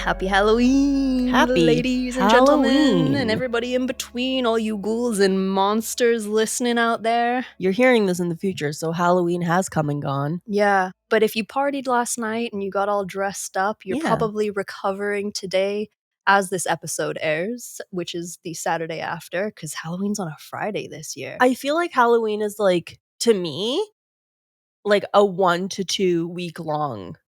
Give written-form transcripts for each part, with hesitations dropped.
Happy Halloween, Happy ladies and gentlemen, Halloween. and everybody in between, all you ghouls and monsters listening out there. You're hearing this in the future, so Halloween has come and gone. Yeah, but if you partied last night and you got all dressed up, you're probably recovering today as this episode airs, which is the Saturday after, because Halloween's on a Friday this year. I feel like Halloween is to me, a 1 to 2 week long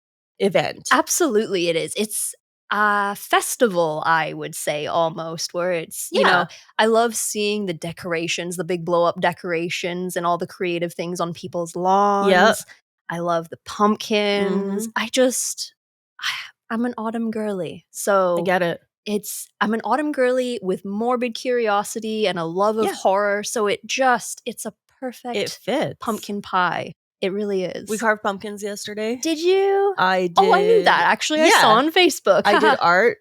event. Absolutely it is. It's a festival, I would say, almost, where it's, you know, I love seeing the decorations, the big blow up decorations and all the creative things on people's lawns. Yep. I love the pumpkins. I'm an autumn girly. So I get it. I'm an autumn girly with morbid curiosity and a love of horror. So it's a perfect It fits. pumpkin pie. It really is. We carved pumpkins yesterday. Did you? I did. Oh, I knew that. Actually, I saw on Facebook. I did art,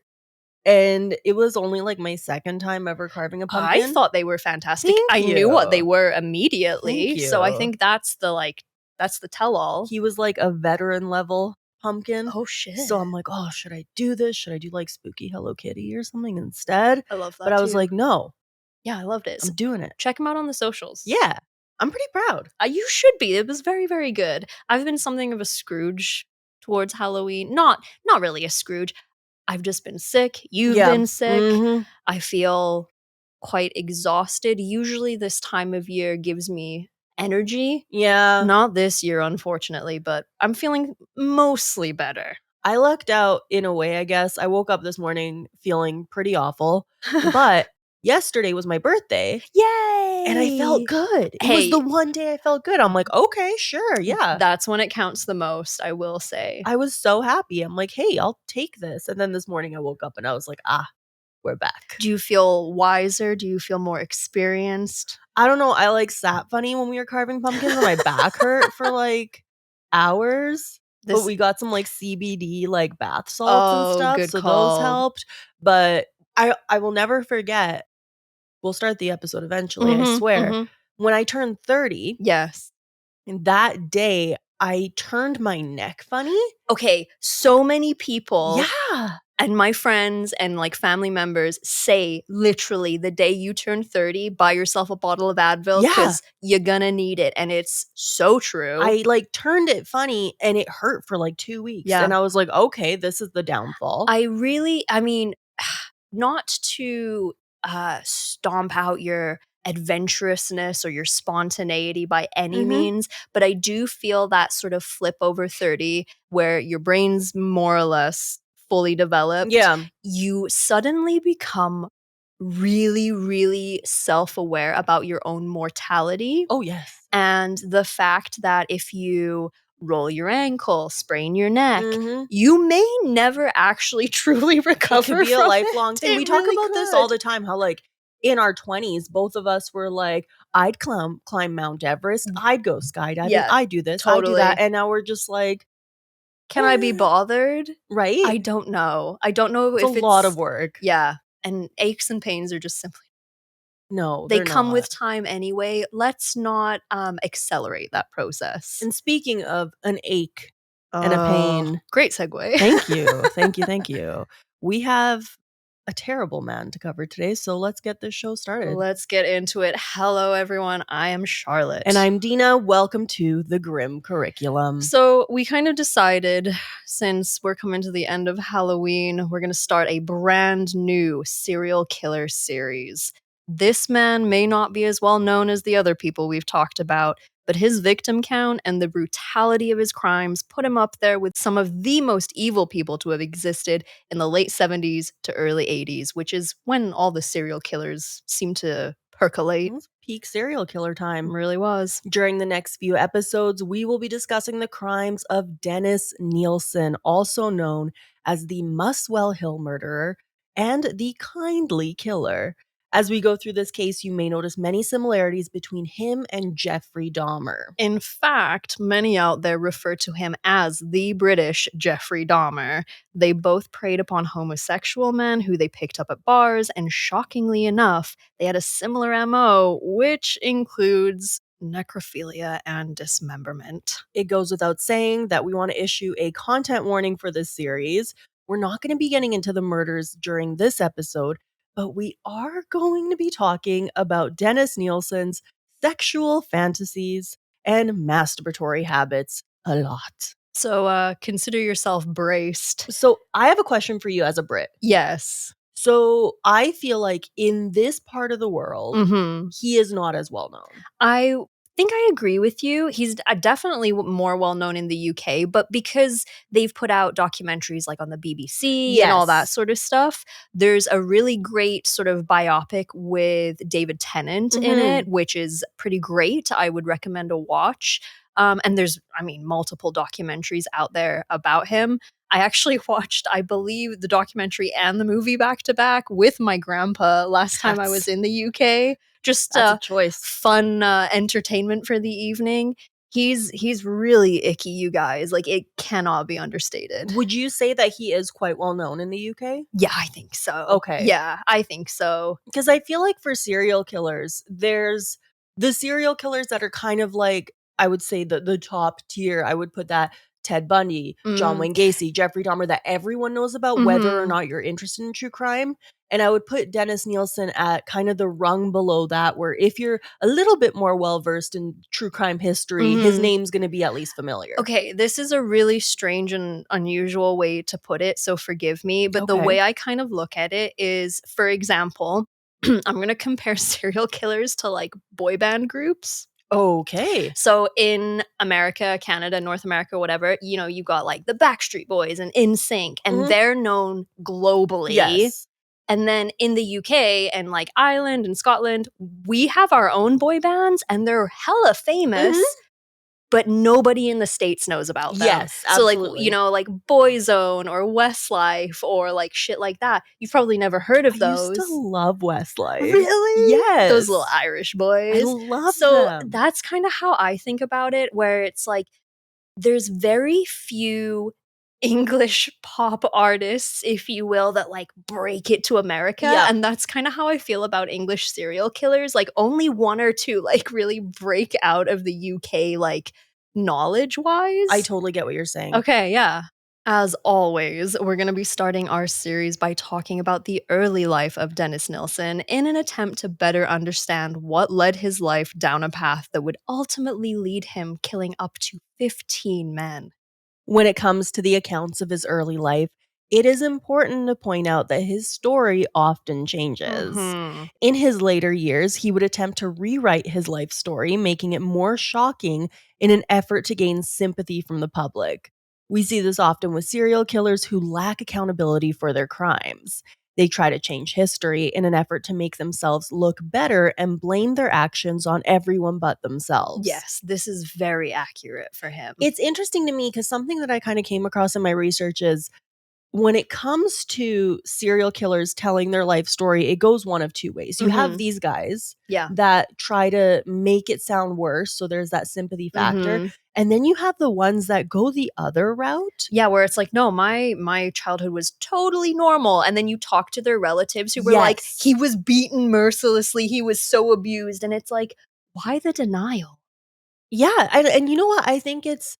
and it was only my second time ever carving a pumpkin. I thought they were fantastic. I knew what they were immediately. So I think that's the tell-all. He was a veteran level pumpkin. Oh shit. So I'm like, oh, should I do this? Should I do spooky Hello Kitty or something instead? I love that. But I was like, no. Yeah, I loved it. I'm doing it. Check him out on the socials. Yeah. I'm pretty proud. You should be. It was very, very good. I've been something of a Scrooge towards Halloween. Not really a Scrooge. I've just been sick. You've been sick. Mm-hmm. I feel quite exhausted. Usually this time of year gives me energy. Yeah. Not this year, unfortunately, but I'm feeling mostly better. I lucked out in a way, I guess. I woke up this morning feeling pretty awful, but yesterday was my birthday. Yay! And I felt good. It was the one day I felt good. I'm like, okay, sure, yeah. That's when it counts the most, I will say. I was so happy. I'm like, hey, I'll take this. And then this morning I woke up and I was like, we're back. Do you feel wiser? Do you feel more experienced? I don't know. I sat funny when we were carving pumpkins and my back hurt for hours. But we got some CBD bath salts and stuff. Good so call. Those helped. But I will never forget. We'll start the episode eventually, I swear. Mm-hmm. When I turned 30. Yes. And that day I turned my neck funny. Okay, so many people. Yeah. And my friends and family members say literally the day you turn 30, buy yourself a bottle of Advil because you're gonna need it. And it's so true. I turned it funny and it hurt for 2 weeks. Yeah. And I was like, okay, this is the downfall. I mean, not to stomp out your adventurousness or your spontaneity by any means, but I do feel that sort of flip over 30 where your brain's more or less fully developed. Yeah. You suddenly become really, really self-aware about your own mortality. Oh, yes. And the fact that if you roll your ankle, sprain your neck, you may never actually truly recover. It could be a lifelong thing. We talk about this all the time, how in our 20s, both of us were I'd climb Mount Everest, I'd go skydiving, I'd do this, I'd do that. And now we're just can I be bothered? Right? I don't know. I don't know if it's a lot of work. Yeah. And aches and pains are just simply no, they come with time anyway. Let's not accelerate that process. And speaking of an ache and a pain. Great segue. Thank you. We have a terrible man to cover today, so let's get this show started. Let's get into it. Hello, everyone. I am Charlotte. And I'm Dina. Welcome to the Grim Curriculum. So we kind of decided, since we're coming to the end of Halloween, we're going to start a brand new serial killer series. This man may not be as well known as the other people we've talked about, but his victim count and the brutality of his crimes put him up there with some of the most evil people to have existed in the late 70s to early 80s, which is when all the serial killers seem to percolate. Peak serial killer time. It really was. During the next few episodes, we will be discussing the crimes of Dennis Nilsen, also known as the Muswell Hill murderer and the Kindly killer. As we go through this case, you may notice many similarities between him and Jeffrey Dahmer. In fact, many out there refer to him as the British Jeffrey Dahmer. They both preyed upon homosexual men who they picked up at bars, and shockingly enough, they had a similar MO, which includes necrophilia and dismemberment. It goes without saying that we want to issue a content warning for this series. We're not going to be getting into the murders during this episode, but we are going to be talking about Dennis Nielsen's sexual fantasies and masturbatory habits a lot. So consider yourself braced. So, I have a question for you as a Brit. Yes. So, I feel like in this part of the world, Mhm. he is not as well known. I think I agree with you. He's definitely more well known in the UK, but because they've put out documentaries like on the BBC and all that Yes. sort of stuff, there's a really great sort of biopic with David Tennant in it, Mhm. which is pretty great. I would recommend a watch. And there's, I mean, multiple documentaries out there about him. I actually watched, I believe, the documentary and the movie back to back with my grandpa last time I was That's in the UK. Just that's a choice. fun entertainment for the evening. He's really icky, you guys. Like, it cannot be understated. Would you say that he is quite well known in the UK? Yeah, I think so. Okay. Yeah, I think so. Because I feel like for serial killers, there's the serial killers that are kind of like, I would say the top tier. I would put that Ted Bundy, John Mm, Wayne Gacy, Jeffrey Dahmer, that everyone knows about, whether or mhm, not you're interested in true crime. And I would put Dennis Nielsen at kind of the rung below that, where if you're a little bit more well versed in true crime history, his mhm. name's going to be at least familiar. Okay, this is a really strange and unusual way to put it, so forgive me, but the Okay. way I kind of look at it is, for example, I'm gonna compare serial killers to, like, boy band groups. Okay. So in America, Canada, North America, whatever, you know, you got like the Backstreet Boys and NSYNC, and Mhm. they're known globally. Yes. And then in the UK and like Ireland and Scotland, we have our own boy bands and they're hella Mhm. famous, but nobody in the States knows about them. Yes, So like, you absolutely. know, like Boyzone or Westlife or like shit like that. You've probably never heard I of used to those. love Westlife. Really? Those little Yes. Irish I boys. love So them. that's kind of how I think about it, where it's like there's very few English pop artists, if you will, that like break it to America. Yep. And that's kind of how I feel about English serial killers. Like only one or two like really break out of the UK, like knowledge I wise. totally get what you're saying. Okay, yeah. As always, we're going to be starting our series by talking about the early life of Dennis Nilsen in an attempt to better understand what led his life down a path that would ultimately lead him killing up to 15 men. When it comes to the accounts of his early life, it is important to point out that his story often changes. Mhm. In his later years, he would attempt to rewrite his life story, making it more shocking in an effort to gain sympathy from the public. We see this often with serial killers who lack accountability for their crimes. They try to change history in an effort to make themselves look better and blame their actions on everyone but themselves. Yes, this is very accurate for him. It's interesting to me because something that I kind of came across in my research is when it comes to serial killers telling their life story, it goes one of two ways. You have Mhm. these guys Yeah. that try to make it sound worse, so there's that sympathy factor. Mhm. And then you have the ones that go the other route. Yeah, where it's like, "No, my childhood was totally normal," and then you talk to their relatives who were like, "He Yes. was beaten mercilessly, he was so abused," and it's like, why the denial? Yeah, and you know what? I think it's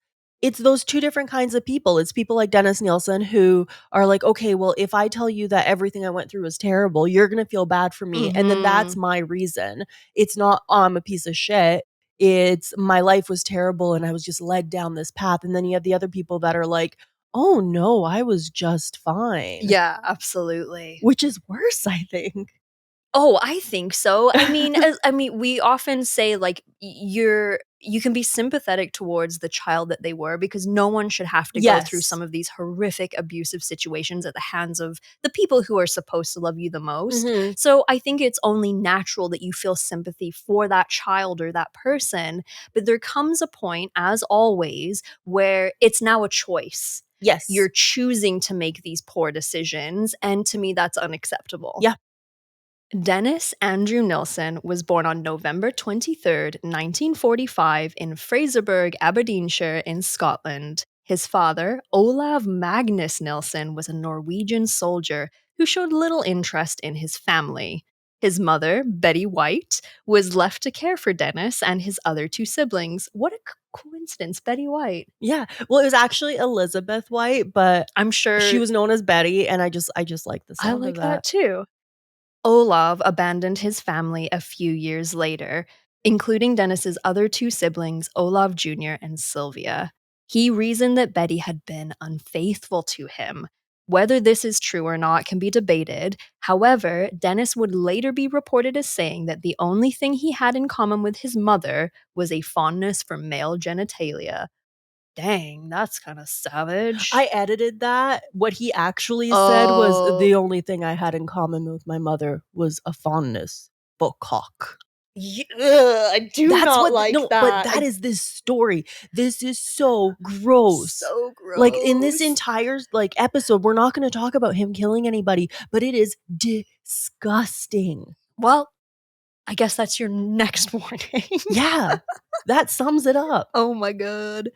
those two different kinds of people. It's people like Dennis Nielsen who are like, "Okay, well, if I tell you that everything I went through was terrible, you're gonna feel bad for me, and then that's Mhm. my reason." It's not, "Oh, I'm a piece of shit." It's, "My life was terrible, and I was just led down this path." And then you have the other people that are like, "Oh, no, I was just fine." Yeah, absolutely. Which is worse, I think. Oh, I think so. I mean, we often say like you can be sympathetic towards the child that they were because no one should have to go through Yes. some of these horrific abusive situations at the hands of the people who are supposed to love you the most. Mhm. So I think it's only natural that you feel sympathy for that child or that person, but there comes a point as always where it's now a choice. Yes. You're choosing to make these poor decisions, and to me that's unacceptable. Yeah. Dennis Andrew Nilsen was born on November 23rd, 1945, in Fraserburgh, Aberdeenshire, in Scotland. His father, Olav Magnus Nilsen, was a Norwegian soldier who showed little interest in his family. His mother, Betty White, was left to care for Dennis and his other two siblings. What a coincidence, Betty White. Yeah. Well, it was actually Elizabeth White, but I'm she sure was known as Betty, and I just like the I sound of like that that. too. Olav abandoned his family a few years later, including Dennis's other two siblings, Olav Jr. and Sylvia. He reasoned that Betty had been unfaithful to him. Whether this is true or not can be debated. However, Dennis would later be reported as saying that the only thing he had in common with his mother was a fondness for male genitalia. Dang, that's kind of savage. I edited that. What he actually said was, Oh, "The only thing I had in common with my mother was a fondness for cock." I do That's not what like no, but that. that is this story. This is so gross. So Like, in this gross. entire, like, episode, we're not gonna talk about him killing anybody, but it is disgusting. Well, I guess that's your next warning. Yeah, that sums it up. Oh my god.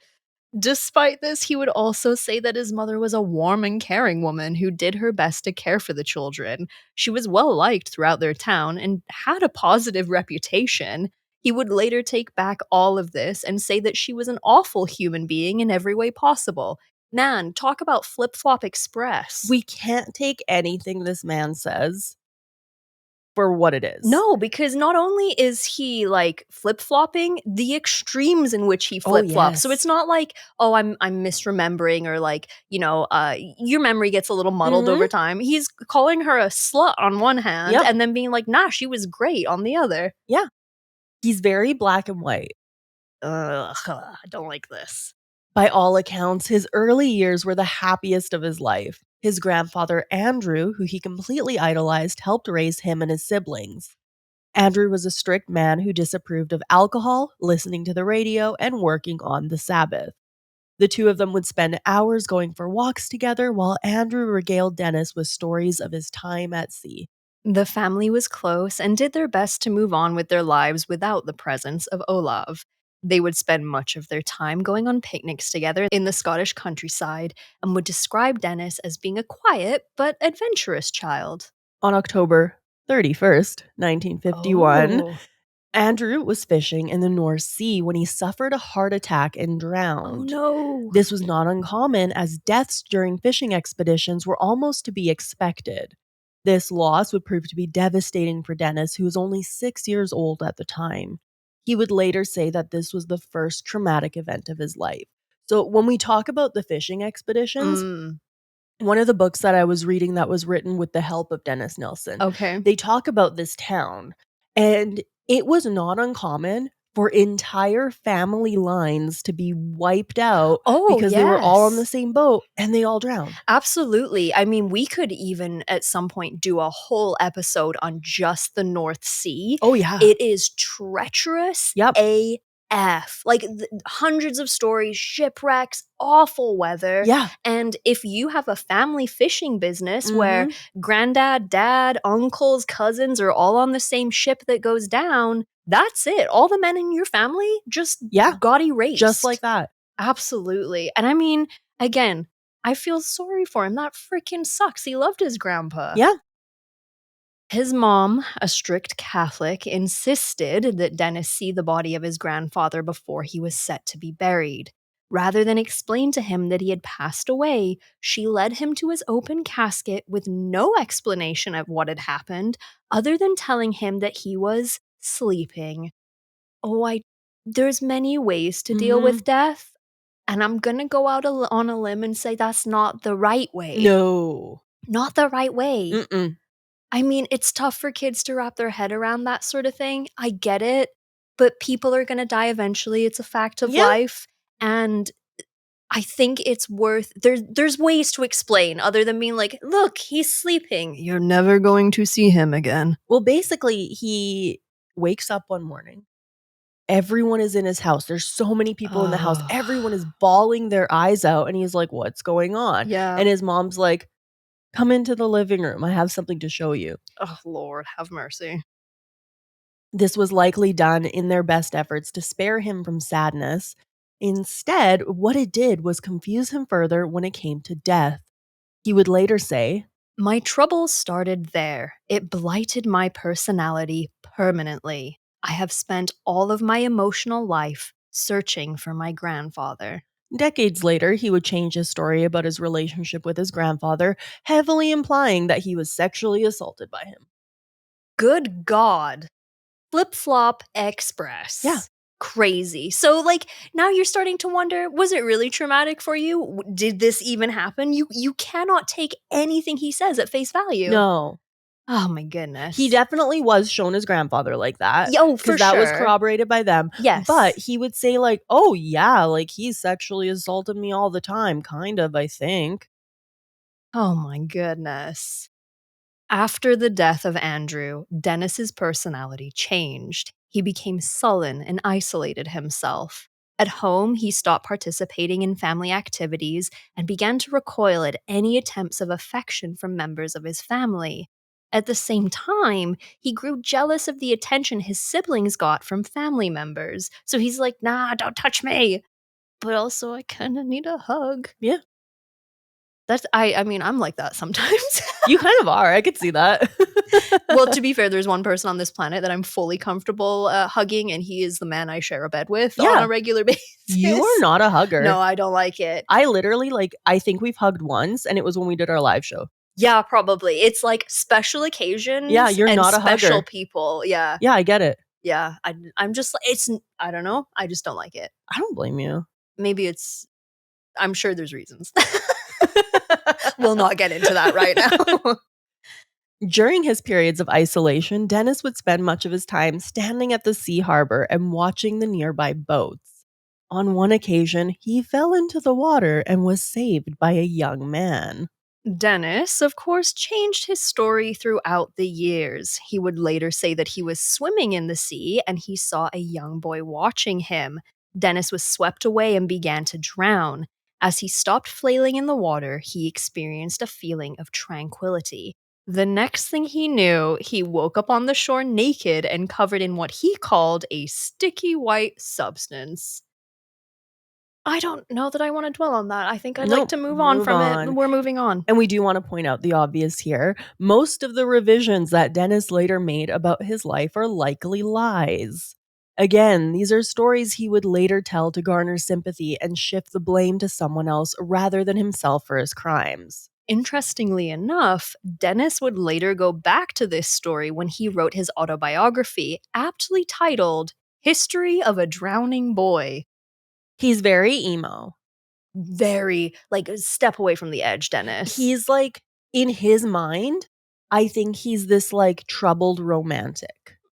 Despite this, he would also say that his mother was a warm and caring woman who did her best to care for the children. She was well liked throughout their town and had a positive reputation. He would later take back all of this and say that she was an awful human being in every way possible. Man, talk about flip flop express. We can't take anything this man says for what it is. No, because not only is he like flip-flopping, the extremes in which he Oh, flip-flops. So it's yes. not like, oh, I'm misremembering or like, your memory gets a little muddled over Mhm. time. He's calling her a slut on one hand Yep. and then being like, nah, she was great on the other. Yeah. He's very black and white. Ugh, I don't like this. By all accounts, his early years were the happiest of his life. His grandfather, Andrew, who he completely idolized, helped raise him and his siblings. Andrew was a strict man who disapproved of alcohol, listening to the radio, and working on the Sabbath. The two of them would spend hours going for walks together while Andrew regaled Dennis with stories of his time at sea. The family was close and did their best to move on with their lives without the presence of Olav. They would spend much of their time going on picnics together in the Scottish countryside and would describe Dennis as being a quiet but adventurous child. On October 31st, 1951, Oh. Andrew was fishing in the North Sea when he suffered a heart attack and Oh drowned. no. This was not uncommon, as deaths during fishing expeditions were almost to be expected. This loss would prove to be devastating for Dennis, who was only 6 years old at the time. He would later say that this was the first traumatic event of his life. So, when we talk about the fishing expeditions, Mm, one of the books that I was reading that was written with the help of Dennis Nilsen, okay. they talk about this town, and it was not uncommon for entire family lines to be wiped out Oh, because they were all on the yes. same boat and they all drowned. Absolutely. I mean, we could even at some point do a whole episode on just the North Sea. Oh, yeah. It is treacherous Yep. AF. Like hundreds of stories, shipwrecks, awful weather. Yeah. And if you have a family fishing business where Mhm. granddad, dad, uncles, cousins are all on the same ship that goes down, that's it. All the men in your family just Yeah. got Just like erased. that. Absolutely. And I mean, again, I feel sorry for him. That freaking sucks. He loved his grandpa. Yeah. His mom, a strict Catholic, insisted that Dennis see the body of his grandfather before he was set to be buried. Rather than explain to him that he had passed away, she led him to his open casket with no explanation of what had happened, other than telling him that he was sleeping. Oh, there's many ways to deal Mhm. with death, and I'm gonna go out on a limb and say that's not the right way. No. Not the right way. Mm-mm. I mean, it's tough for kids to wrap their head around that sort of thing. I get it, but people are gonna die eventually. It's a fact of Yeah. life, and I think it's worth there's ways to explain other than being like, "Look, he's sleeping. You're never going to see him again." Well, basically, he wakes up one morning. Everyone is in his house. There's so many people in the house. Oh, Everyone is bawling their eyes out, and he's like, "What's going on?" yeah. And his mom's like, "Come into the living room. I have something to show you." Oh, Lord, have mercy. This was likely done in their best efforts to spare him from sadness. Instead, what it did was confuse him further when it came to death. He would later say, My troubles started there. It blighted my personality permanently. I have spent all of my emotional life searching for my grandfather. Decades later, he would change his story about his relationship with his grandfather, heavily implying that he was sexually assaulted by him. Good God. Flip Flop Yeah. Express. Crazy. So, like, now you're starting to wonder, was it really traumatic for you? Did this even happen? You cannot take anything he says at face value. No. Oh my He goodness. definitely was shown his grandfather like that, Yo, because for that was sure. corroborated by them, but Yes. he would say, like, "Oh, yeah, like, he sexually assaulted me all the time, kind of, I think." Oh my goodness. After the death of Andrew, Dennis's personality changed. He became sullen and isolated himself. At home, he stopped participating in family activities and began to recoil at any attempts of affection from members of his family. At the same time, he grew jealous of the attention his siblings got from family members. So he's like, nah, don't touch me. But also, I kind of need a hug. Yeah. I mean, I'm like that sometimes. You kind of are, I could see that. Well, to be fair, there's one person on this planet that I'm fully comfortable hugging, and he is the man I share a bed with on Yeah. a regular basis. You are not a hugger. No, I don't like it. I literally, like, I think we've hugged once, and it was when we did our live show. Yeah, probably. It's like special occasions Yeah, you're and not a special hugger. people. Yeah. Yeah, I get it. Yeah. I'm just like, I don't know. I just don't like it. I don't blame you. Maybe I'm sure there's reasons. We'll not get into that right now. During his periods of isolation, Dennis would spend much of his time standing at the sea harbor and watching the nearby boats. On one occasion, he fell into the water and was saved by a young man. Dennis, of course, changed his story throughout the years. He would later say that he was swimming in the sea and he saw a young boy watching him. Dennis was swept away and began to drown. As he stopped flailing in the water, he experienced a feeling of tranquility. The next thing he knew, he woke up on the shore naked and covered in what he called a sticky white substance. I don't know that I want to dwell on that. I think I'd like Nope, to move on move from it. on. We're moving on. And we do want to point out the obvious here. Most of the revisions that Dennis later made about his life are likely lies. Again, these are stories he would later tell to garner sympathy and shift the blame to someone else rather than himself for his crimes. Interestingly enough, Dennis would later go back to this story when he wrote his autobiography, aptly titled History of a Drowning Boy. He's very emo. Very, like, a step away from the edge, Dennis. He's like, in his mind, I think he's this like troubled romantic.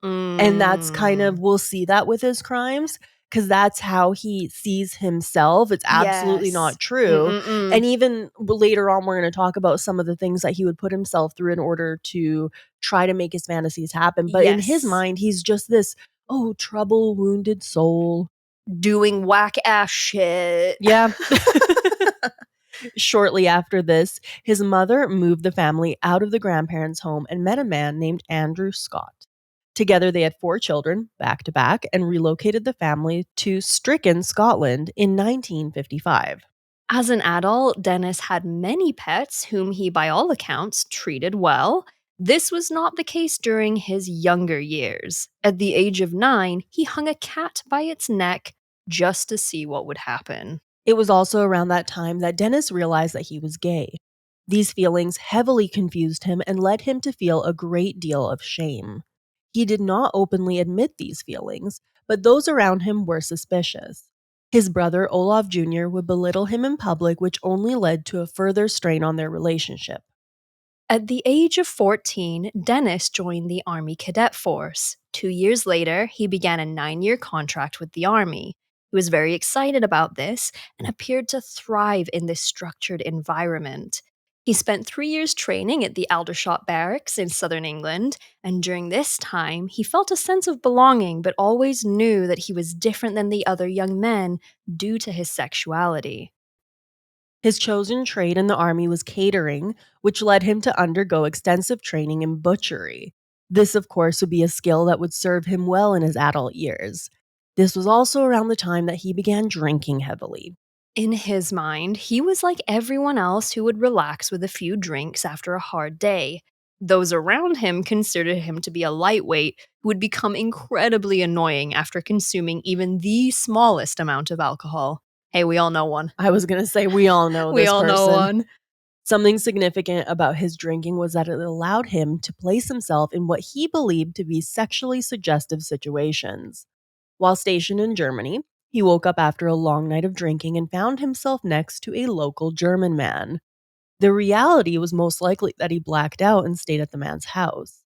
And that's kind of, we'll see that with his crimes, because that's how he sees himself. It's absolutely Yes. not true. Mm-mm-mm. And even later on, we're going to talk about some of the things that he would put himself through in order to try to make his fantasies happen. But in his Yes. mind, he's just this, oh, troubled, wounded soul. Doing whack ass shit. Yeah. Shortly after this, his mother moved the family out of the grandparents' home and met a man named Andrew Scott. Together, they had 4 children, back to back, and relocated the family to Stricken, Scotland in 1955. As an adult, Dennis had many pets whom he, by all accounts, treated well. This was not the case during his younger years. At the age of 9, he hung a cat by its neck just to see what would happen. It was also around that time that Dennis realized that he was gay. These feelings heavily confused him and led him to feel a great deal of shame. He did not openly admit these feelings, but those around him were suspicious. His brother, Olaf Jr., would belittle him in public, which only led to a further strain on their relationship. At the age of 14, Dennis joined the Army Cadet Force. 2 years later, he began a 9-year contract with the Army. He was very excited about this and appeared to thrive in this structured environment. He spent 3 years training at the Aldershot Barracks in southern England, and during this time, he felt a sense of belonging but always knew that he was different than the other young men due to his sexuality. His chosen trade in the army was catering, which led him to undergo extensive training in butchery. This, of course, would be a skill that would serve him well in his adult years. This was also around the time that he began drinking heavily. In his mind, he was like everyone else who would relax with a few drinks after a hard day. Those around him considered him to be a lightweight who would become incredibly annoying after consuming even the smallest amount of alcohol. Hey, we all know one. I was going to say, we all know We this all know person. one. Something significant about his drinking was that it allowed him to place himself in what he believed to be sexually suggestive situations. While stationed in Germany, he woke up after a long night of drinking and found himself next to a local German man. The reality was most likely that he blacked out and stayed at the man's house.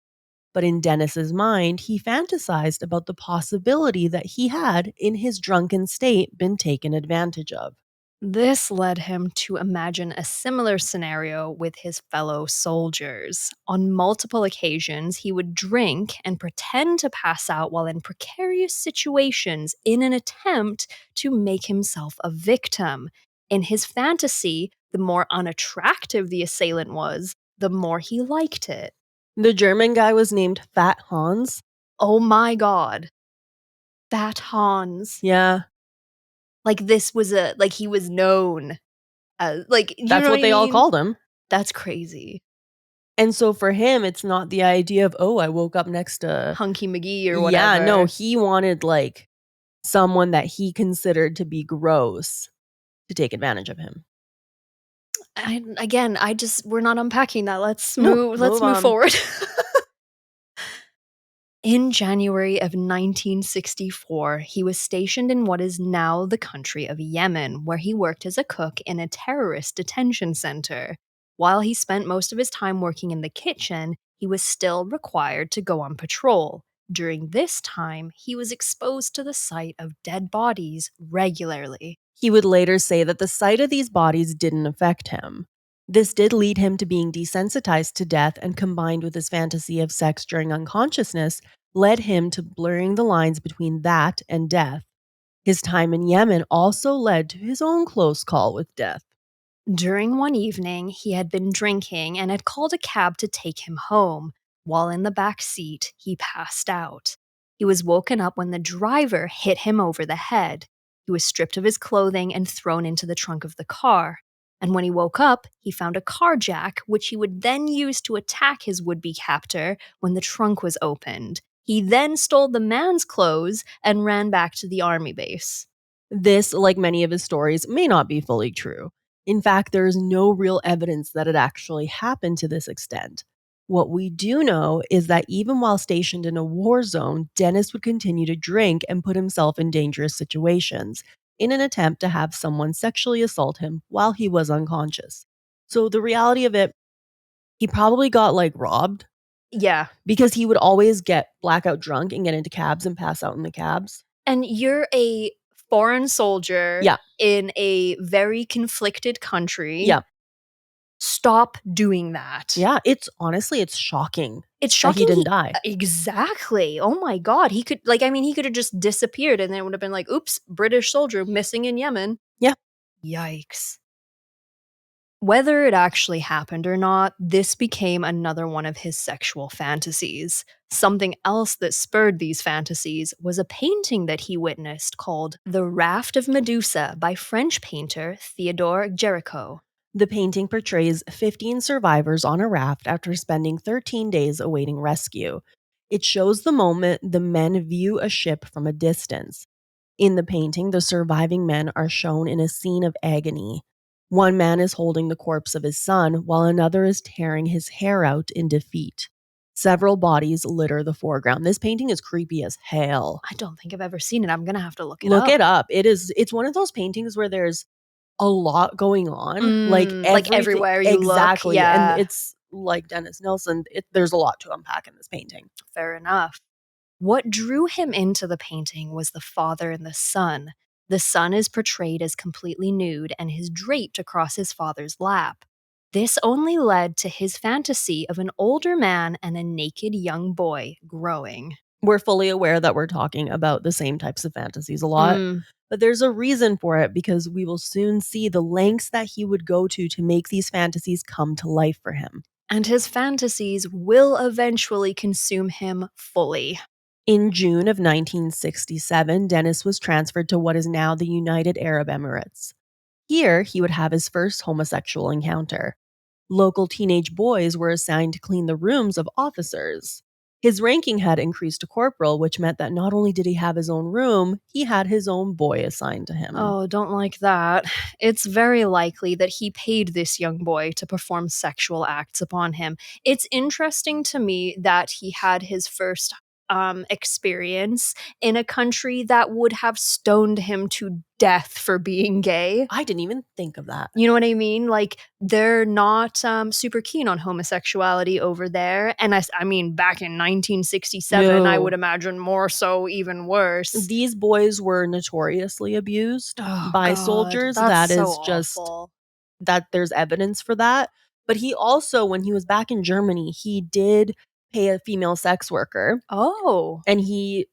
But in Dennis's mind, he fantasized about the possibility that he had, in his drunken state, been taken advantage of. This led him to imagine a similar scenario with his fellow soldiers. On multiple occasions, he would drink and pretend to pass out while in precarious situations in an attempt to make himself a victim. In his fantasy, the more unattractive the assailant was, the more he liked it. The German guy was named Fat Hans. Oh my god. Fat Hans. Yeah, Like this was like he was known as, like, you that's know what what I they all mean? called him. That's crazy. And so for him, it's not the idea of, oh, I woke up next to. Hunky McGee or Yeah, whatever. no, he wanted like someone that he considered to be gross to take advantage of him. We're not unpacking that. Let's No, move. Let's move move on. forward. In January of 1964, he was stationed in what is now the country of Yemen, where he worked as a cook in a terrorist detention center. While he spent most of his time working in the kitchen, he was still required to go on patrol. During this time, he was exposed to the sight of dead bodies regularly. He would later say that the sight of these bodies didn't affect him. This did lead him to being desensitized to death, and combined with his fantasy of sex during unconsciousness, led him to blurring the lines between that and death. His time in Yemen also led to his own close call with death. During one evening, he had been drinking and had called a cab to take him home. While in the back seat, he passed out. He was woken up when the driver hit him over the head. He was stripped of his clothing and thrown into the trunk of the car. And when he woke up, he found a car jack, which he would then use to attack his would be captor when the trunk was opened. He then stole the man's clothes and ran back to the army base. This, like many of his stories, may not be fully true. In fact, there is no real evidence that it actually happened to this extent. What we do know is that even while stationed in a war zone, Dennis would continue to drink and put himself in dangerous situations in an attempt to have someone sexually assault him while he was unconscious. So the reality of it, he probably got like robbed Yeah. because he would always get blackout drunk and get into cabs and pass out in the cabs. And you're a foreign soldier Yeah. in a very conflicted country. Yeah. Stop doing that. Yeah, it's shocking. It's That shocking he didn't die. Exactly. Oh my god. He could he could have just disappeared and then it would have been like, oops, British soldier missing in Yemen. Yeah. Yikes. Whether it actually happened or not, this became another one of his sexual fantasies. Something else that spurred these fantasies was a painting that he witnessed called The Raft of Medusa by French painter Theodore Géricault. The painting portrays 15 survivors on a raft after spending 13 days awaiting rescue. It shows the moment the men view a ship from a distance. In the painting, the surviving men are shown in a scene of agony. One man is holding the corpse of his son, while another is tearing his hair out in defeat. Several bodies litter the foreground. This painting is creepy as hell. I don't think I've ever seen it. I'm gonna have to look it Look up. it up. It's one of those paintings where there's a lot going on, like like everywhere you look, exactly, yeah. and it's like Dennis Nilsen. There's a lot to unpack in this painting. Fair enough. What drew him into the painting was the father and the son. The son is portrayed as completely nude and is draped across his father's lap. This only led to his fantasy of an older man and a naked young boy growing. We're fully aware that we're talking about the same types of fantasies a lot, Mm. but there's a reason for it because we will soon see the lengths that he would go to make these fantasies come to life for him. And his fantasies will eventually consume him fully. In June of 1967, Dennis was transferred to what is now the United Arab Emirates. Here, he would have his first homosexual encounter. Local teenage boys were assigned to clean the rooms of officers. His ranking had increased to corporal, which meant that not only did he have his own room, he had his own boy assigned to him. Oh, don't like that. It's very likely that he paid this young boy to perform sexual acts upon him. It's interesting to me that he had his first experience in a country that would have stoned him to death for being gay. I didn't even think of that. You know what I mean? Like, they're not super keen on homosexuality over there. And I mean, back in 1967, I would No. imagine more so, even worse. These boys were notoriously abused Oh, by God. soldiers. That's That so is just awful. that there's evidence for that. But he also, when he was back in Germany, he did pay a female sex worker Oh, and he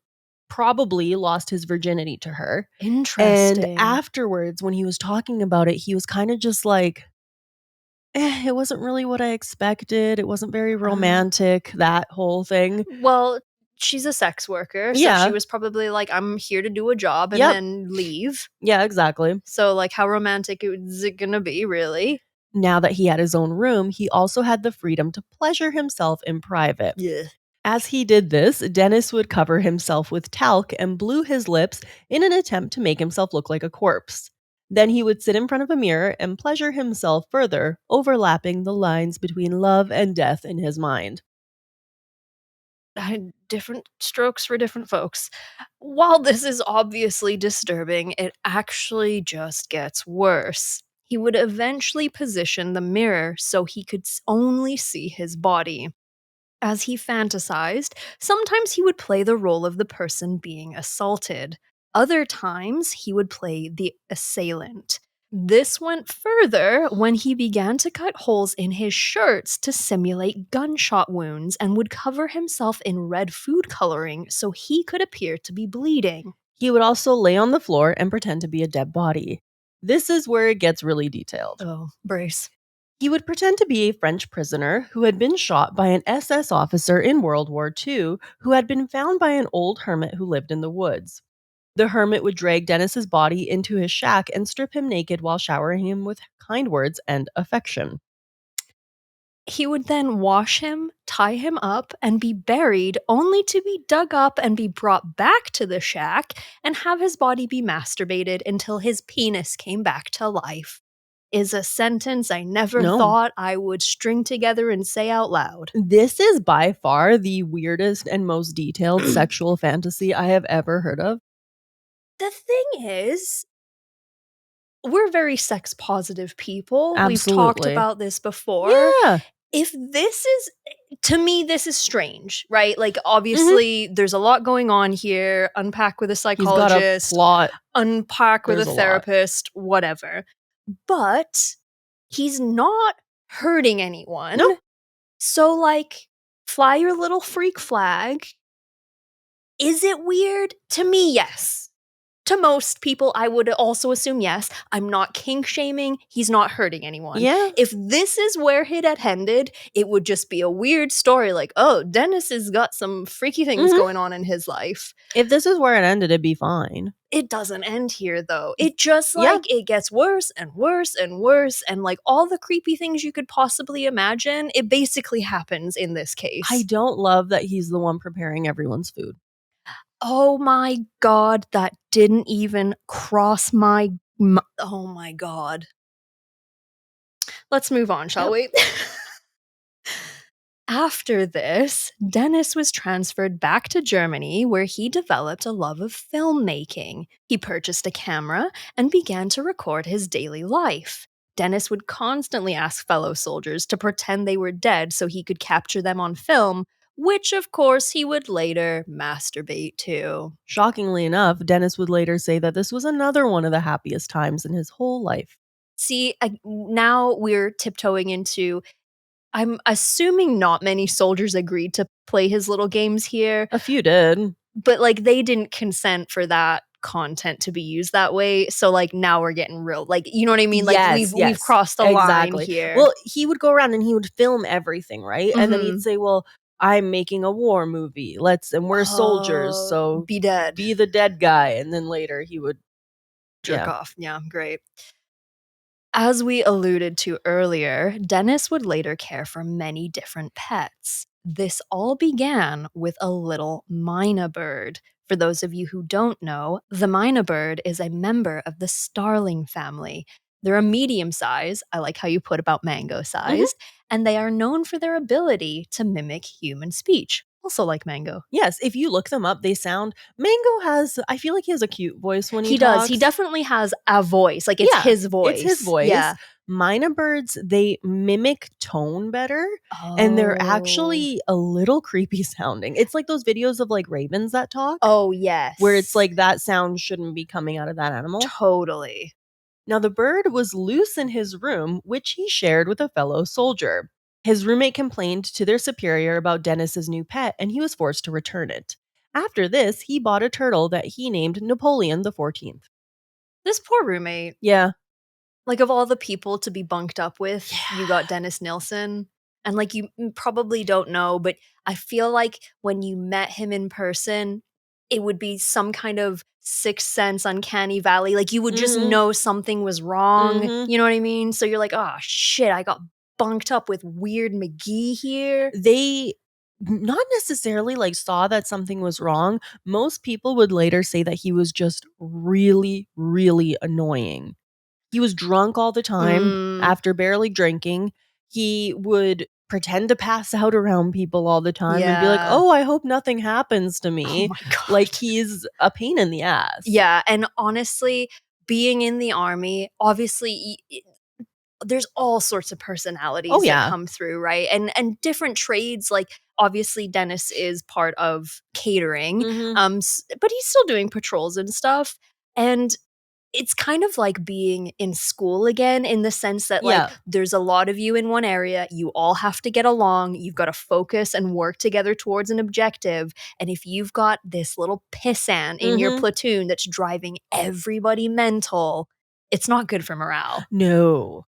probably lost his virginity to her. And interesting. afterwards, when he was talking about it, he was kind of just like, it wasn't really what I expected. It wasn't very Uh, romantic, that whole thing. well, she's a sex worker, so she Yeah. was probably like, I'm here to do a job and Yep. then leave. Yeah, exactly. So, like, how romantic is it gonna be, really? Now that he had his own room, he also had the freedom to pleasure himself in private. Yeah. As he did this, Dennis would cover himself with talc and blew his lips in an attempt to make himself look like a corpse. Then he would sit in front of a mirror and pleasure himself further, overlapping the lines between love and death in his mind. Different strokes for different folks. While this is obviously disturbing, it actually just gets worse. He would eventually position the mirror so he could only see his body. As he fantasized, sometimes he would play the role of the person being assaulted. Other times, he would play the assailant. This went further when he began to cut holes in his shirts to simulate gunshot wounds and would cover himself in red food coloring so he could appear to be bleeding. He would also lay on the floor and pretend to be a dead body. This is where it gets really detailed. Oh, brace. He would pretend to be a French prisoner who had been shot by an SS officer in World War II who had been found by an old hermit who lived in the woods. The hermit would drag Dennis's body into his shack and strip him naked while showering him with kind words and affection. He would then wash him, tie him up, and be buried, only to be dug up and be brought back to the shack and have his body be masturbated until his penis came back to life. Is a sentence I never No. thought I would string together and say out loud. This is by far the weirdest and most detailed sexual fantasy I have ever heard of. The thing is, we're very sex positive people. We've talked Absolutely. about this before. Yeah. If this is, to me, this is strange, right? Like, Mhm. obviously, there's a lot going on here. Unpack with a He's got a psychologist, plot. unpack with a There's a lot. therapist, whatever. But he's not hurting anyone. Nope. So, like, fly your little freak flag. Is it weird? To me, yes. To most people, I would also assume yes. I'm not kink shaming. He's not hurting anyone. Yeah. If this is where it had ended, it would just be a weird story like, oh, Dennis has got some freaky things Mhm. going on in his life. If this is where it ended, it'd be fine. It doesn't end here though. It just Yeah. it gets worse and worse and worse. And like all the creepy things you could possibly imagine, it basically happens in this case. I don't love that he's the one preparing everyone's food. Oh my god, that didn't even cross my oh my god. Let's move on, shall Yep. we? After this, Dennis was transferred back to Germany where he developed a love of filmmaking. He purchased a camera and began to record his daily life. Dennis would constantly ask fellow soldiers to pretend they were dead so he could capture them on film, which of course he would later masturbate to. Shockingly enough, Dennis would later say that this was another one of the happiest times in his whole life. See, now we're tiptoeing into. I'm assuming not many soldiers agreed to play his little games here, A few did. but like they didn't consent for that content to be used that way. So like now we're getting real. Like, you know what I mean? Like we've crossed the line here. Well, he would go around and he would film everything, right? And then he'd Mhm. say, "Well, I'm making a war movie. And we're soldiers, so Be dead. be the dead guy." And then later he would Jerk yeah. off. Yeah, great. As we alluded to earlier, Dennis would later care for many different pets. This all began with a little myna bird. For those of you who don't know, the myna bird is a member of the starling family. They're a medium size, I like how you put about mango Mhm. sized, and they are known for their ability to mimic human speech, also like mango. Yes, if you look them up, they sound Mango has I feel like he has a cute voice when he He does. He talks. definitely has a voice. Like it's Yeah, his it's his voice. voice. Yeah. Mynah birds, they mimic tone better, and they're Oh. actually a little creepy sounding. It's like those videos of, like, ravens that talk, Oh, where it's yes. like that sound shouldn't be coming out of that animal. Totally. Now, the bird was loose in his room, which he shared with a fellow soldier. His roommate complained to their superior about Dennis's new pet, and he was forced to return it. After this, he bought a turtle that he named Napoleon the 14th. This poor roommate, Yeah. like of all the people to be bunked up with, you got Yeah. Dennis Nilsen. And like you probably don't know, but I feel like when you met him in person, it would be some kind of sixth sense, uncanny valley. Like you would just Mhm. know something was wrong. Mhm. You know what I mean? So you're like, oh shit, I got bunked up with weird McGee here. They not necessarily like saw that something was wrong. Most people would later say that he was just really, really annoying. He was drunk all the time Mm, after barely drinking. He would pretend to pass out around people all the time and be like, yeah. "Oh, I hope nothing happens to Oh me." my Like God. he's a pain in the ass. Yeah, and honestly, being in the army, obviously, there's all sorts of Oh personalities that yeah. come through, right? And different trades. Like obviously, Dennis is part of catering, Mhm. but he's still doing patrols and stuff. And it's kind of like being in school again in the sense that like Yeah. there's a lot of you in one area, you all have to get along, you've got to focus and work together towards an objective. And if you've got this little pissant in your Mhm. platoon that's driving everybody mental, it's not good for morale. No.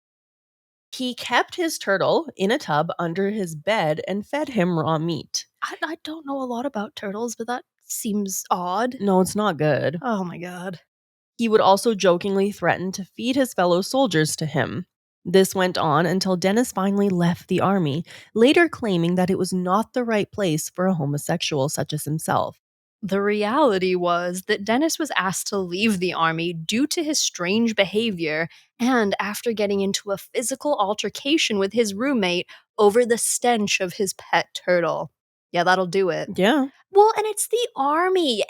He kept his turtle in a tub under his bed and fed him raw meat. I don't know a lot about turtles, but that seems odd. No, it's not good. Oh my god. He would also jokingly threaten to feed his fellow soldiers to him. This went on until Dennis finally left the army, later claiming that it was not the right place for a homosexual such as himself. The reality was that Dennis was asked to leave the army due to his strange behavior and after getting into a physical altercation with his roommate over the stench of his pet turtle. Yeah, that'll do it. Yeah. Well, and it's the army.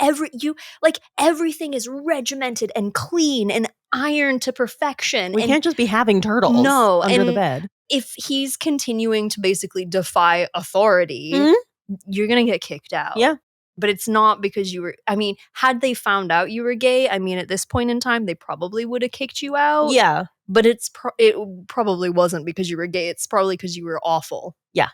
Everything is regimented and clean and ironed to perfection. We And can't just be having turtles no, under the and bed. if he's continuing to basically defy authority, Mhm. you're gonna get kicked out. Yeah. But it's not because you were I mean, had they found out you were gay, I mean, at this point in time, they probably woulda kicked you out, Yeah. but it probably wasn't because you were gay, it's probably because you were awful. Yeah.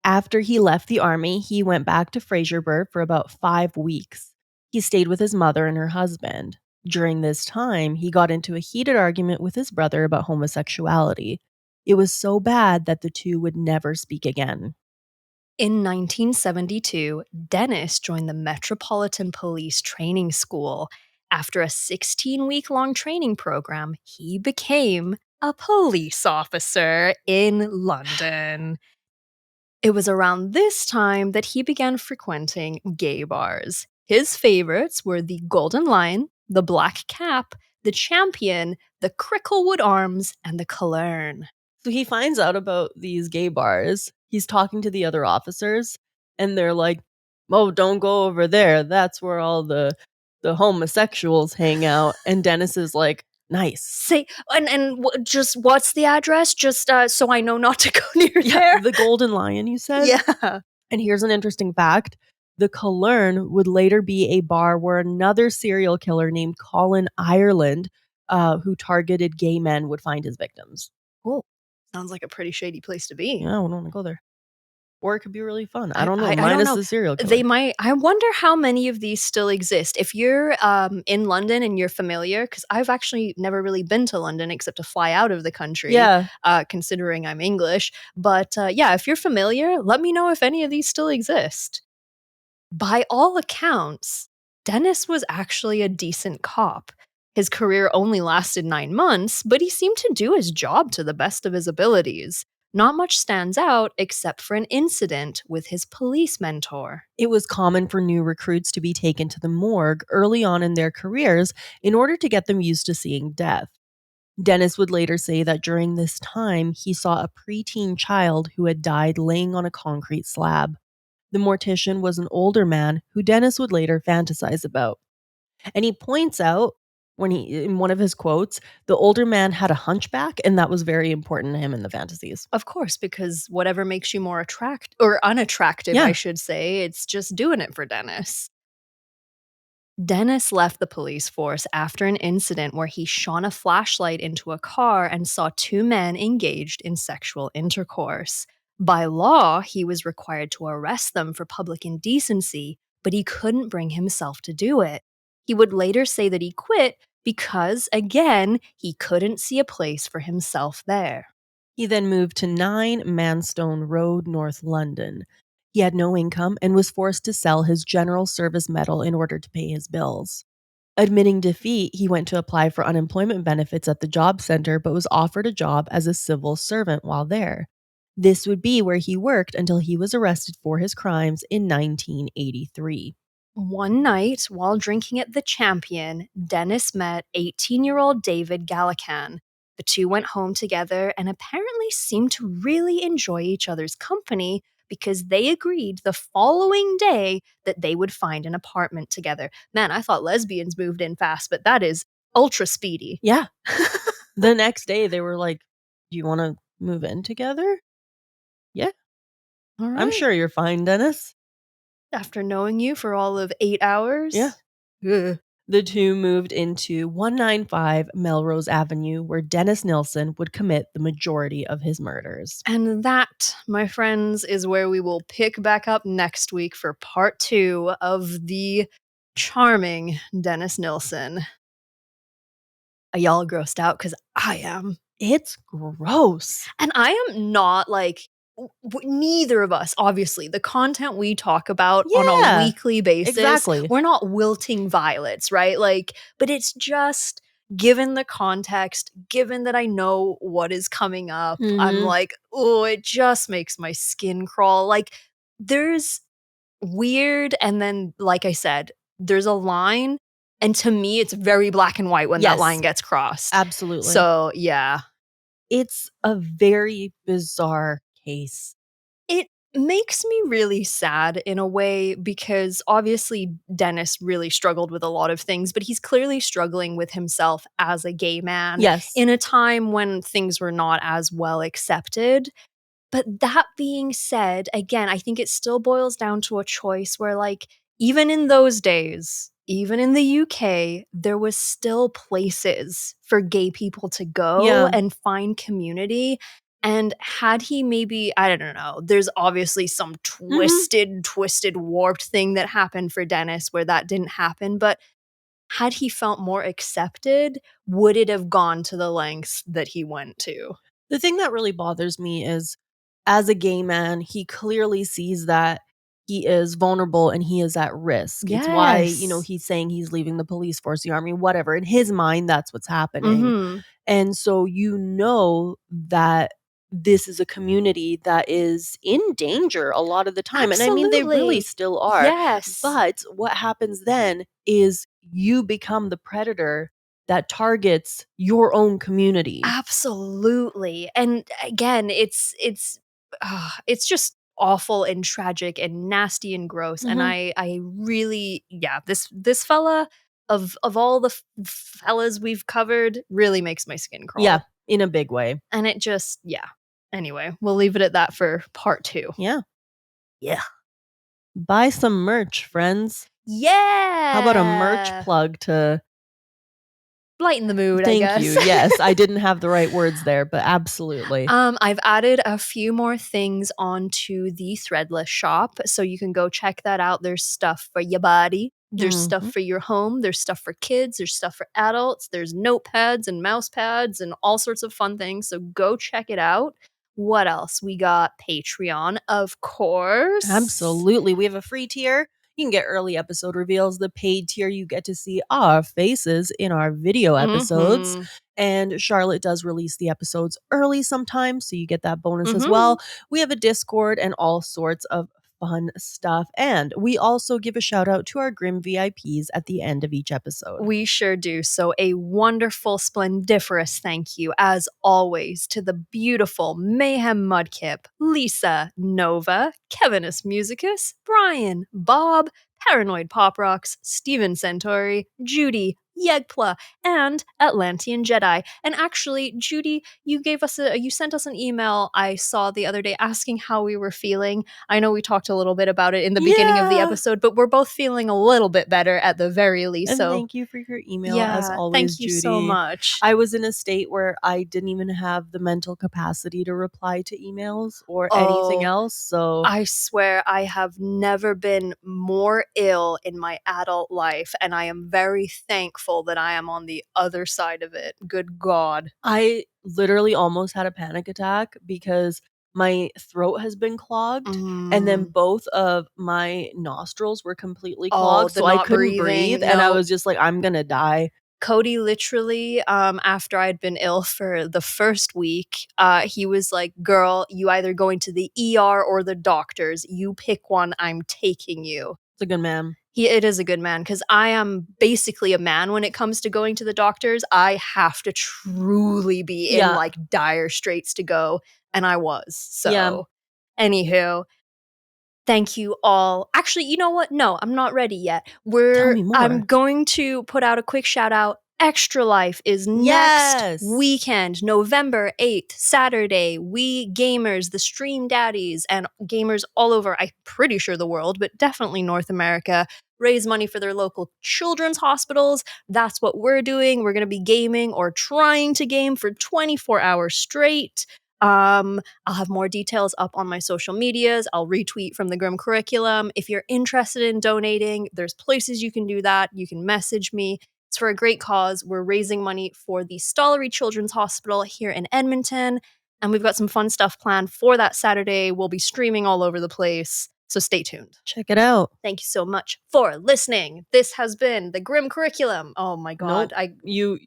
After he left the army, he went back to Fraserburgh for about 5 weeks. He stayed with his mother and her husband. During this time, he got into a heated argument with his brother about homosexuality. It was so bad that the two would never speak again. In 1972, Dennis joined the Metropolitan Police Training School. After a 16-week-long training program, he became a police officer in London. It was around this time that he began frequenting gay bars. His favorites were the Golden Lion, the Black Cap, the Champion, the Cricklewood Arms, and the Cologne. So he finds out about these gay bars. He's talking to the other officers, and they're like, "Oh, don't go over there. That's where all the homosexuals hang out." And Dennis is like, "Nice." Say just what's the address? Just so I know not to go near Yeah, there. the Golden Lion, you said? Yeah. And here's an interesting fact. The Cologne would later be a bar where another serial killer named Colin Ireland, who targeted gay men, would find his victims. Oh, sounds like a pretty shady place to be. Yeah, I wouldn't want to go there. Or it could be really fun. I I, don't know. I I don't Minus know. the serial They killer. might. I wonder how many of these still exist. If you're in London and you're familiar, because I've actually never really been to London except to fly out of the country, Yeah. considering I'm English. But yeah, if you're familiar, let me know if any of these still exist. By all accounts, Dennis was actually a decent cop. His career only lasted 9 months, but he seemed to do his job to the best of his abilities. Not much stands out except for an incident with his police mentor. It was common for new recruits to be taken to the morgue early on in their careers in order to get them used to seeing death. Dennis would later say that during this time, he saw a preteen child who had died laying on a concrete slab. The mortician was an older man who Dennis would later fantasize about. And he points out in one of his quotes, the older man had a hunchback, and that was very important to him in the fantasies. Of course, because whatever makes you more attract or unattractive, I Yeah. should say, it's just doing it for Dennis. Dennis left the police force after an incident where he shone a flashlight into a car and saw two men engaged in sexual intercourse. By law, he was required to arrest them for public indecency, but he couldn't bring himself to do it. He would later say that he quit because, again, he couldn't see a place for himself there. He then moved to 9 Manstone Road, North London. He had no income and was forced to sell his general service medal in order to pay his bills. Admitting defeat, he went to apply for unemployment benefits at the job center but was offered a job as a civil servant while there. This would be where he worked until he was arrested for his crimes in 1983. One night, while drinking at the Champion, Dennis met 18-year-old David Gallican. The two went home together and apparently seemed to really enjoy each other's company because they agreed the following day that they would find an apartment together. Man, I thought lesbians moved in fast, but that is ultra speedy. Yeah. The next day, they were like, "Do you want to move in together?" "Yeah, All right. I'm sure you're fine, Dennis." After knowing you for all of 8 hours? Yeah. Ugh. The two moved into 195 Melrose Avenue, where Dennis Nilsen would commit the majority of his murders. And that, my friends, is where we will pick back up next week for part 2 of the charming Dennis Nilsen. Are y'all grossed out? Because I am. It's gross. And I am not like, neither of us, obviously, the content we talk about on a Yeah, weekly basis, exactly. we're not wilting violets, right? Like, but it's just given the context, given that I know what is coming up, I'm Mhm. like, oh, it just makes my skin crawl. Like, there's weird, and then, like I said, there's a line, and to me, it's very black and white when that Yes, line gets crossed. absolutely. So, yeah. It's a very bizarre case. It makes me really sad in a way because obviously Dennis really struggled with a lot of things, but he's clearly struggling with himself as a gay man Yes. in a time when things were not as well accepted. But that being said, again, I think it still boils down to a choice where, like, even in those days, even in the UK, there was still places for gay people to go Yeah. and find community. And had he maybe, I don't know, there's obviously some Mhm. twisted, warped thing that happened for Dennis where that didn't happen. But had he felt more accepted, would it have gone to the lengths that he went to? The thing that really bothers me is, as a gay man, he clearly sees that he is vulnerable and he is at risk. It's why, Yes. he's saying he's leaving the police force, the army, whatever. In his mind, that's what's happening. Mhm. And so that this is a community that is in danger a lot of the time. And I mean, they really Absolutely. still are. Yes. But what happens then is you become the predator that targets your own community. Absolutely. And again, it's just awful and tragic and nasty and gross. And Mhm. I really, yeah, this fella of all the fellas we've covered really makes my skin Yeah, crawl. in a big way. And it just, yeah. Anyway, we'll leave it at that for part 2. Yeah. Yeah. Buy some merch, friends. How about a merch Yeah. plug to Lighten the mood, I Thank you. guess. Yes, I didn't have the right words there, but absolutely. I've added a few more things onto the Threadless shop, so you can go check that out. There's stuff for your body, there's stuff Mhm. for your home, there's stuff for kids, there's stuff for adults, there's notepads and mouse pads and all sorts of fun things. So go check it out. What else? We got Patreon, of course. Absolutely. We have a free tier. You can get early episode reveals. The paid tier, you get to see our faces in our video episodes. Mhm. And Charlotte does release the episodes early sometimes, so you get that bonus as Mhm. well. We have a Discord and all sorts of fun stuff. And we also give a shout out to our Grim VIPs at the end of each episode. We sure do. So, a wonderful, splendiferous thank you, as always, to the beautiful Mayhem Mudkip, Lisa, Nova, Kevinus Musicus, Brian, Bob, Paranoid Pop Rocks, Steven Centauri, Judy, Yegpla, and Atlantean Jedi. And actually, Judy, you sent us an email I saw the other day asking how we were feeling. I know we talked a little bit about it in the beginning of the Yeah. episode, but we're both feeling a little bit better at the very least. And So thank you for your email, as yeah, always, thank you Judy. so much. I was in a state where I didn't even have the mental capacity to reply to emails or anything else. So I swear I have never been more ill in my adult life, and I am very thankful that I am on the other side of it. Good God. I literally almost had a panic attack because my throat has been clogged, and then both of my nostrils were completely clogged, the so I not couldn't breathing, breathe, and I no. was just like, I'm gonna die. Cody literally, after I'd been ill for the first week, he was like, "Girl, you either going to the ER or the doctors. You pick one. I'm taking you." It's a good man. It is a good man, because I am basically a man when it comes to going to the doctors. I have to truly be in Yeah. like dire straits to go, and I was. So, Yeah. anywho, thank you all. Actually, you know what? No, I'm not ready yet. Tell me more. I'm going to put out a quick shout out. Extra Life is next Yes. weekend, November 8th, Saturday. We gamers, the stream daddies, and gamers all over, I'm pretty sure the world, but definitely North America, raise money for their local children's hospitals. That's what we're doing. We're going to be gaming or trying to game for 24 hours straight. I'll have more details up on my social medias. I'll retweet from the Grim Curriculum. If you're interested in donating, there's places you can do that. You can message me. It's for a great cause. We're raising money for the Stollery Children's Hospital here in Edmonton, and we've got some fun stuff planned for that Saturday. We'll be streaming all over the place, so stay tuned. Check it out. Thank you so much for listening. This has been the Grim Curriculum. Oh my God. Nope.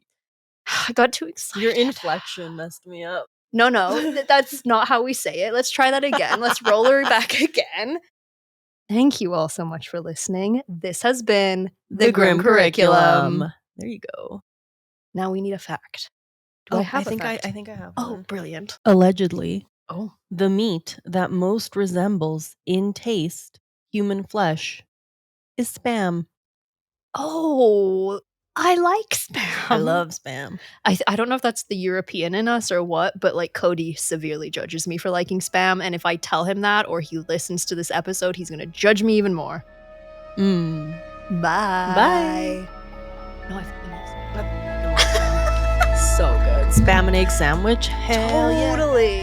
I got too excited. Your inflection messed me up. No, that's not how we say it. Let's try that again. Let's roll her back again. Thank you all so much for listening. This has been the Grim Curriculum. There you go. Now we need a fact. Do I have a fact? I think I have Oh, one. brilliant. Allegedly, Oh. the meat that most resembles in taste human flesh is Spam. Oh, I like Spam. I love Spam. I don't know if that's the European in us or what, but like Cody severely judges me for liking Spam, and if I tell him that or he listens to this episode, he's gonna judge me even more. Bye. Bye. No, I fucking love Spam. So good. Spam and egg sandwich? Hell yeah. Totally.